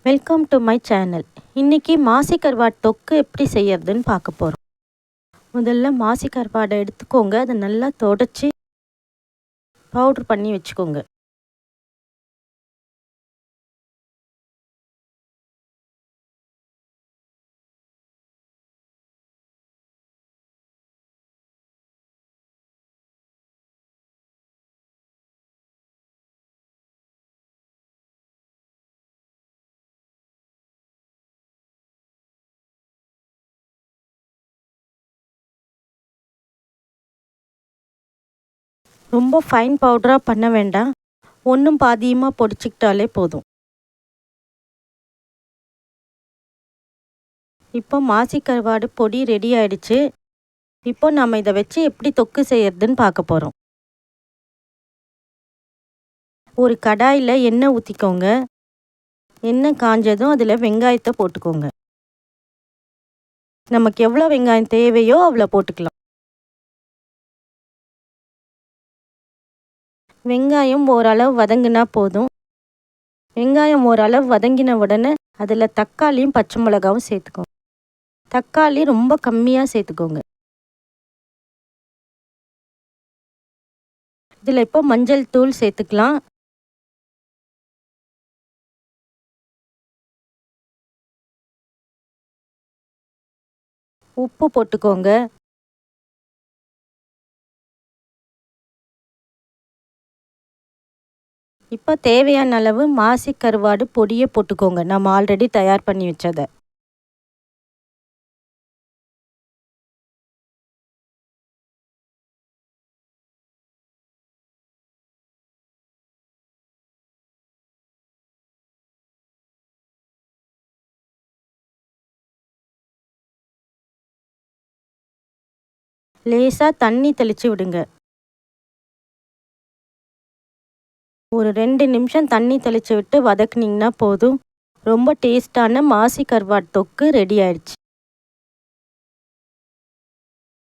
Welcome to my channel. இன்றைக்கி மாசி கருவாடு தொக்கு எப்படி செய்யறதுன்னு பார்க்க போகிறோம். முதல்ல மாசி கருவாடை எடுத்துக்கோங்க. அதை நல்லா தொடச்சி பவுட்ரு பண்ணி வச்சுக்கோங்க. ரொம்ப ஃபைன் பவுடராக பண்ண வேண்டாம், ஒன்றும் பாதியமாக பொடிச்சிக்கிட்டாலே போதும். இப்போ மாசி கருவாடு பொடி ரெடி ஆயிடுச்சு. இப்போ நம்ம இதை வச்சு எப்படி தொக்கு செய்யறதுன்னு பார்க்க போகிறோம். ஒரு கடாயில் எண்ணெய் ஊற்றிக்கோங்க. எண்ணெய் காஞ்சதும் அதில் வெங்காயத்தை போட்டுக்கோங்க. நமக்கு எவ்வளோ வெங்காயம் தேவையோ அவ்வளோ போட்டுக்கலாம். வெங்காயம் ஓரளவு வதங்கினா போதும். வெங்காயம் ஓரளவு வதங்கின உடனே அதில் தக்காளியும் பச்சை மிளகாவும் சேர்த்துக்கோங்க. தக்காளி ரொம்ப கம்மியாக சேர்த்துக்கோங்க. இதில் இப்போ மஞ்சள் தூள் சேர்த்துக்கலாம். உப்பு போட்டுக்கோங்க. இப்போ தேவையான அளவு மாசி கருவாடு பொடியை போட்டுக்கோங்க. நம்ம ஆல்ரெடி தயார் பண்ணி வச்சதை. லேசாக தண்ணி தெளித்து விடுங்க. ஒரு 2 நிமிஷம் தண்ணி தெளித்து விட்டு வதக்குனிங்கன்னா போதும். ரொம்ப டேஸ்டான மாசி கருவாடு தொக்கு ரெடி ஆயிடுச்சு.